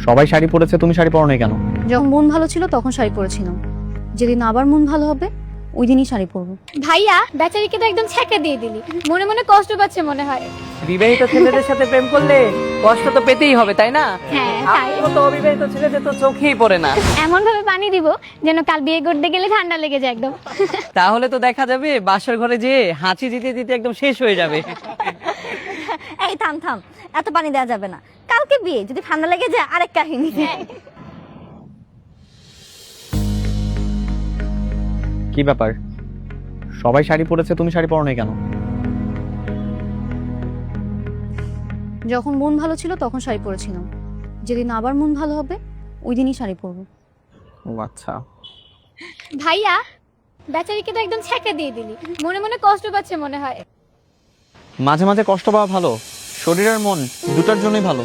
সবাই শাড়ি পরেছে, তুমি শাড়ি পরো নাই কেন? যখন মন ভালো ছিল তখন শাড়ি পরেছিলাম, যেদিন আবার মন ভালো হবে ওই দিনই শাড়ি পরবো। ভাইয়া বেচারিকে তো একদম ছ্যাঁকা দিয়ে দিলি, মনে মনে কষ্ট পাচ্ছে মনে হয়। বিবাহিত ছেলেদের সাথে প্রেম করলে কষ্ট তো পেতেই হবে, তাই না? হ্যাঁ তাই। আমার তো অবিবাহিত ছেলেদের তো চোখেই পড়ে না। এমন ভাবে পানি দিব যেন কাল বিয়ে করতে গেলে ঠান্ডা লেগে যায় একদম। তাহলে তো দেখা যাবে বাসর ঘরে যেয়ে হাঁচি দিতে দিতে একদম শেষ হয়ে যাবে। এই থাম থাম, এত পানি দেওয়া যাবে না, কালকে বিয়ে, যদি ঠান্ডা লেগে যায় আরেক কাহিনী। কি ব্যাপার, সবাই শাড়ি পরেছে, তুমি শাড়ি পরো নাই কেন? যখন মন ভালো ছিল তখন শাড়ি পরেছিলাম, যেদিন আবার মন ভালো হবে ওই দিনই শাড়ি পরবো। ও আচ্ছা। ভাইয়া বেচারিকে তো একদম ছ্যাঁকা দিয়ে দিলি, মনে মনে কষ্ট পাচ্ছে মনে হয়। মাঝে মাঝে কষ্ট পাওয়া ভালো, শরীর আর মন দুটার জন্যই ভালো।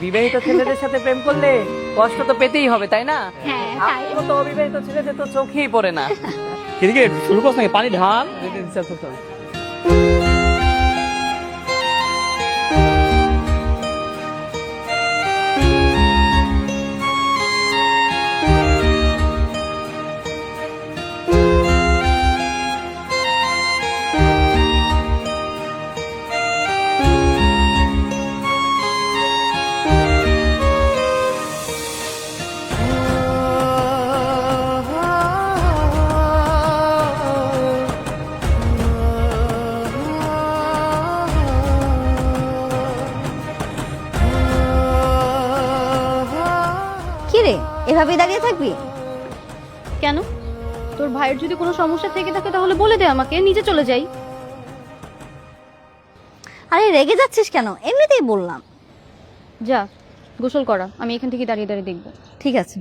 বিবাহিত ছেলেদের সাথে প্রেম করলে কষ্ট তো পেতেই হবে, তাই না? হ্যাঁ তাই। আমার তো অবিবাহিত ছেলেদের তো চোখেই পড়ে না। এদিকে শুরু করছ নাকি? পানি ঢাল। কি রে, এভাবেই দাঁড়িয়ে থাকবি? কেন, তোর ভাইয়ের যদি কোনো সমস্যা থেকে থাকে তাহলে বলে দে আমাকে, নিচে চলে যাই। আরে রেগে যাচ্ছিস কেন, এমনিতেই বললাম। যা গোসল করা, আমি এখান থেকে দাঁড়িয়ে দাঁড়িয়ে দেখবো। ঠিক আছে,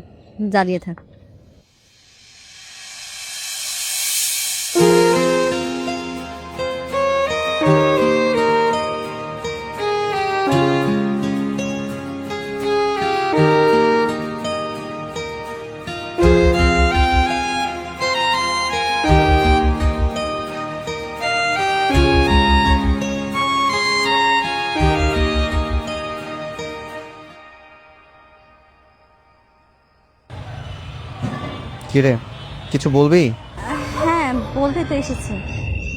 দাঁড়িয়ে থাক। কিরে, কিছু বলবি? হ্যাঁ বলতে তো এসেছি,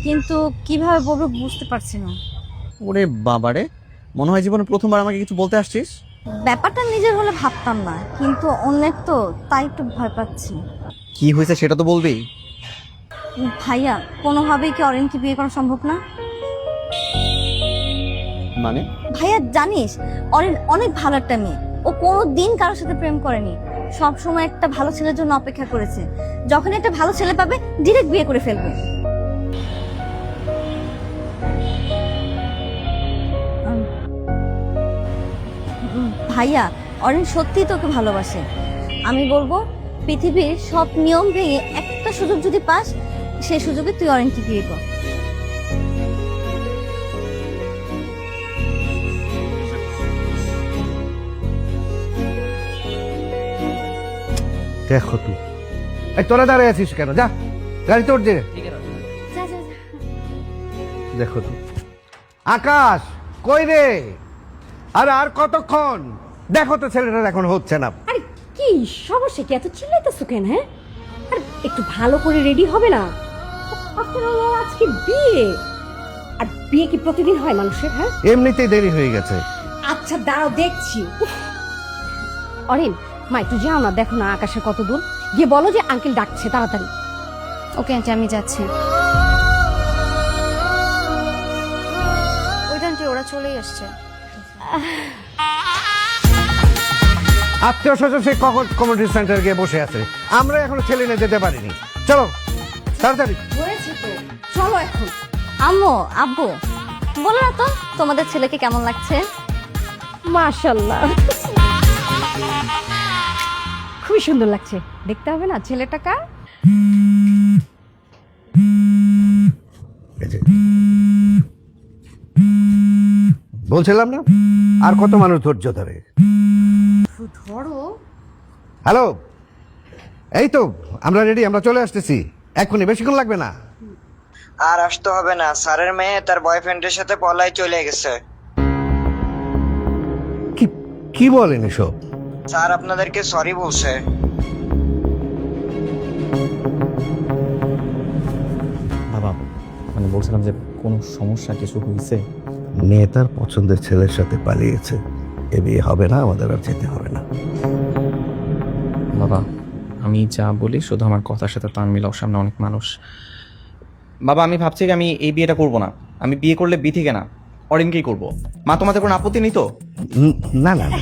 কিন্তু কিভাবে বলবো বুঝতে পারছি না। ওরে বাবারে, মনে হয় জীবনে প্রথমবার আমাকে কিছু বলতে আসছিস। ব্যাপারটা নিজের হলে ভাবতাম না, কিন্তু অন্যের তো, তাই একটু ভয় পাচ্ছি। কি হয়েছে সেটা তো বলবি। ভাইয়া, কোনোভাবেই কি অরিনকে বিয়ে করা সম্ভব না? মানে? ভাইয়া জানিস, অরিন অনেক ভালো একটা মেয়ে, ও কোনোদিন কারোর সাথে প্রেম করেনি, সব সময় একটা ভালো ছেলের জন্য অপেক্ষা করেছে, যখন একটা ভালো ছেলে পাবে ডিরেক্ট বিয়ে করে ফেলবে। ভাইয়া, অরিন সত্যিই তোকে ভালোবাসে। আমি বলবো পৃথিবীর সব নিয়ম ভেঙে একটা সুযোগ যদি পাস, সেই সুযোগে তুই অরিনকে বিয়ে কর। দেখো তুই, এই তোরা দাঁড়িয়ে আছিস কেন? যা গাড়ি তোর যে। দেখো তুই, আকাশ কই রে? আরে আর কতক্ষণ? দেখো তো ছেলেটার এখন হচ্ছে না। আরে কি সমস্যা, কি এত চিল্লাইতেছো কেন? হ্যাঁ, আরে একটু ভালো করে রেডি হবে না? আফটার অল আজকে বিয়ে, আর বিয়ে কি প্রতিদিন হয় মানুষের? হ্যাঁ, এমনিতেই দেরি হয়ে গেছে। আচ্ছা দাঁড়াও দেখছি। অরিন মা, একটু যাও না, দেখো না আকাশে কত দূর, গিয়ে বলো যে আঙ্কেল ডাকছে তাড়াতাড়ি। ওকে আন্টি, আমি যাচ্ছি। ওইটা আন্টি, ওরা চলেই আসছে। আত্মীয় স্বজন সেই কমিউনিটি সেন্টার গিয়ে বসে আছে, আমরা এখনো ছেলে নিয়ে যেতে পারিনি। চলো তাড়াতাড়ি। হয়েছে তো, চলো এখন। আম্মু, আব্বু, বলো না তো তোমাদের ছেলেকে কেমন লাগছে? মাশাআল্লাহ, খুবই সুন্দর লাগছে। দেখতে হবে না ছেলেটা কার? বলছিলাম না, আর কত মানুষ ধৈর্য ধরে? ধরো। হ্যালো, এই তো আমরা রেডি, আমরা চলে আসতেছি এক্ষুনি, বেশিক্ষণ লাগবে না। আর আসতে হবে না, স্যারের মেয়ে তার বয়ফ্রেন্ডের সাথে পলাই চলে গেছে। কি কি বলেন এসব? স্যার আপনাদেরকে সরি বলছে। বাবা মানে বলছিলাম যে কোনো সমস্যা কিছু হয়েছে? মেয়ে তার পছন্দের ছেলের সাথে পালিয়েছে, এ বিয়ে হবে না, আমাদের আর যেতে হবে না। বাবা আমি যা বলি শুধু আমার কথার সাথে তাল মিলাও, সামনে অনেক মানুষ। বাবা আমি ভাবছি যে আমি এই বিয়েটা করব না, আমি বিয়ে করলে বিথিকে না অরিনকেই করব। মা তোমাদের কোনো আপত্তি নেই তো? না না না,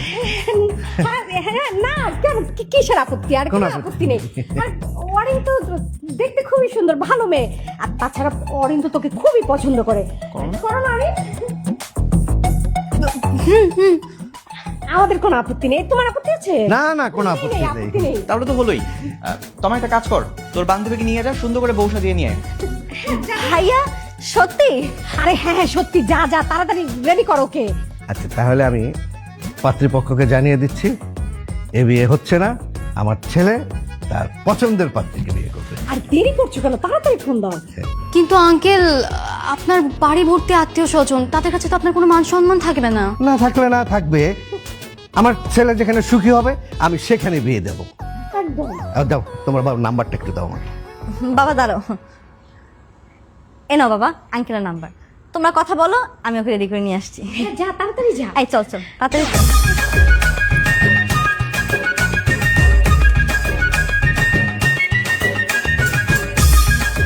না কেন কিসের আপত্তি? আর কোনো আপত্তি নেই। আর অরিন তো দেখতে খুবই সুন্দর, ভালো মেয়ে। আর তাছাড়া অরিন তো তোকে খুবই পছন্দ করে। করো না অরিন? আমাদের কোনো আপত্তি নেই, তোমার আপত্তি আছে? না না, কোনো আপত্তি নেই। আপত্তি নেই। তাহলে তো হলোই। তোমার একটা কাজ কর, তোর বান্ধবীকে নিয়ে যা, সুন্দর করে বউসা দিয়ে নিয়ে আয়। ভাইয়া সত্যি? আরে হ্যাঁ হ্যাঁ সত্যি, যা যা তাড়াতাড়ি রেডি করো ওকে। আচ্ছা তাহলে আমি পাত্রীপক্ষকে জানিয়ে দিচ্ছি, এ বিয়ে হচ্ছে না, আমার ছেলে তার পছন্দের পাত্রীকে বিয়ে করবে। আর দেরি করছো কেন? তাড়াতাড়ি ফোন দাও। কিন্তু আঙ্কেল, আপনার বাড়ি ভর্তি আত্মীয় স্বজন, তাদের কাছে তো আপনার কোনো মান সম্মান থাকবে না। না থাকলে না থাকবে, আমার ছেলে যেখানে সুখী হবে আমি সেখানে বিয়ে দেবো। একদম। দাও তোমার বাবার নাম্বারটা একটু দাও আমাকে। বাবা দাঁড়াও, এ নাও বাবা আঙ্কেলের নাম্বার। তোমরা কথা বলো, আমি ওকে রেডি করে নিয়ে আসছি। হ্যাঁ, যা তাড়াতাড়ি যা। এই চল চল তাড়াতাড়ি চল।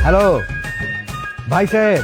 হ্যালো ভাই সাহেব,